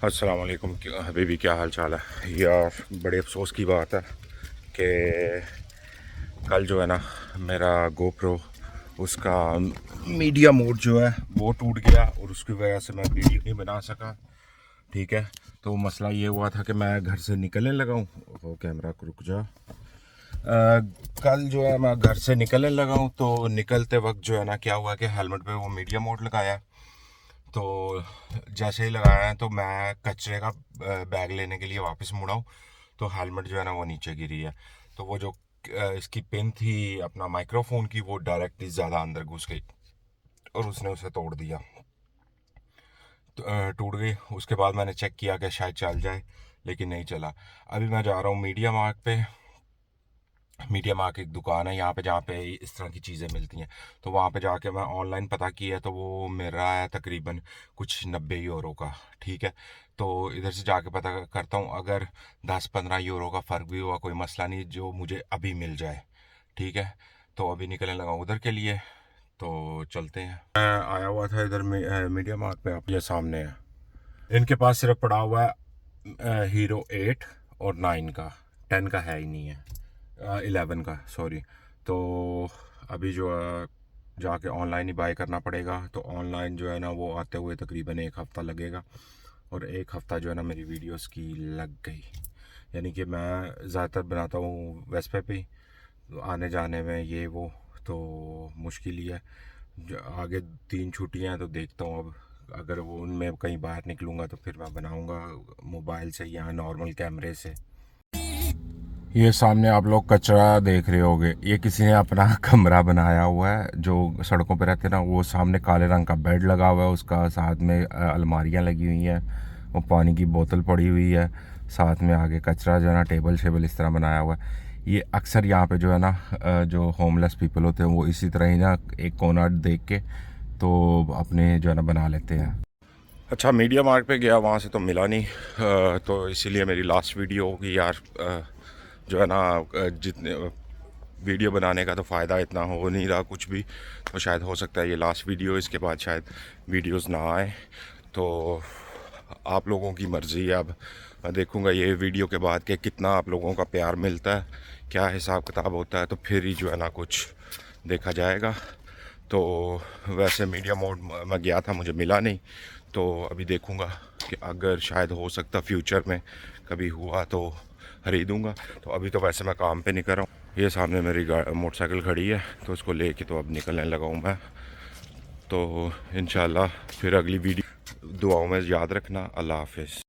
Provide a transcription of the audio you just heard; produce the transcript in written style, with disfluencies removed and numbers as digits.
अस्सलाम वालेकुम हबीबी, क्या हाल चाल है यार। बड़े अफसोस की बात है कि कल जो है ना मेरा गोप्रो उसका मीडिया मोड जो है वो टूट गया और उसकी वजह से मैं वीडियो नहीं बना सका। ठीक है, तो मसला ये हुआ था कि मैं घर से निकलने लगा हूँ। वो कैमरा को रुक जा। कल जो है मैं घर से निकलने लगा हूँ, तो निकलते वक्त जो है ना क्या हुआ कि हेलमेट पे वो मीडिया मोड लगाया। तो जैसे ही लगाया है तो मैं कचरे का बैग लेने के लिए वापस मुड़ा हूँ, तो हेलमेट जो है ना वो नीचे गिरी है। तो वो जो इसकी पिन थी अपना माइक्रोफोन की, वो डायरेक्टली ज़्यादा अंदर घुस गई और उसने उसे तोड़ दिया। तो, टूट गई। उसके बाद मैंने चेक किया कि शायद चल जाए, लेकिन नहीं चला। अभी मैं जा रहा हूँ मीडिया मार्ट पे। मीडिया मार्ट एक दुकान है यहाँ पे जहाँ पे इस तरह की चीज़ें मिलती हैं। तो वहाँ पे जाके मैं ऑनलाइन पता किया तो वो मिल रहा है तकरीबन कुछ 90 यूरो का। ठीक है, तो इधर से जाके पता करता हूँ, अगर 10-15 यूरो का फ़र्क भी हुआ कोई मसला नहीं, जो मुझे अभी मिल जाए। ठीक है, तो अभी निकलने लगा उधर के लिए, तो चलते हैं। मैं आया हुआ था इधर मीडिया मार्ट पे, आप ये सामने है। इनके पास सिर्फ पड़ा हुआ है हीरो 8 और 9 का, 10 का है ही नहीं है, 11 का सॉरी। तो अभी जो है जाके ऑनलाइन ही बाय करना पड़ेगा। तो ऑनलाइन जो है ना वो आते हुए तकरीबन 1 हफ़्ता लगेगा, और 1 हफ़्ता जो है ना मेरी वीडियोस की लग गई। यानी कि मैं ज़्यादातर बनाता हूँ वेस्पे पे ही, तो आने जाने में ये वो तो मुश्किल ही है। आगे 3 छुट्टियाँ हैं, तो देखता हूँ अब अगर वो उनमें कहीं बाहर निकलूँगा तो फिर मैं बनाऊँगा मोबाइल से या नॉर्मल कैमरे से। ये सामने आप लोग कचरा देख रहे होगे, ये किसी ने अपना कमरा बनाया हुआ है। जो सड़कों पे रहते हैं ना, वो सामने काले रंग का बेड लगा हुआ है, उसका साथ में अलमारियाँ लगी हुई हैं, वो पानी की बोतल पड़ी हुई है, साथ में आगे कचरा जो है ना टेबल शेबल इस तरह बनाया हुआ है। ये अक्सर यहाँ पे जो है ना जो होमलेस पीपल होते हैं वो इसी तरह ही ना एक कोना देख के तो अपने जो है ना बना लेते हैं। अच्छा, मीडिया मार्ट पे गया, वहाँ से तो मिला नहीं, तो इसीलिए मेरी लास्ट वीडियो होगी यार। जो है ना जितने वीडियो बनाने का तो फ़ायदा इतना हो नहीं रहा कुछ भी, तो शायद हो सकता है ये लास्ट वीडियो, इसके बाद शायद वीडियोस ना आए। तो आप लोगों की मर्ज़ी है। अब मैं देखूँगा ये वीडियो के बाद कि कितना आप लोगों का प्यार मिलता है, क्या हिसाब किताब होता है, तो फिर ही जो है ना कुछ देखा जाएगा। तो वैसे मीडिया मोड मैं गया था, मुझे मिला नहीं, तो अभी देखूँगा कि अगर शायद हो सकता फ्यूचर में कभी हुआ तो खरीदूँगा। तो अभी तो वैसे मैं काम पे नहीं कर रहा हूँ। ये सामने मेरी मोटरसाइकिल खड़ी है, तो उसको लेके तो अब निकलने लगा हूँ मैं। तो इंशाल्लाह फिर अगली वीडियो दुआओं में याद रखना। अल्लाह हाफिज़।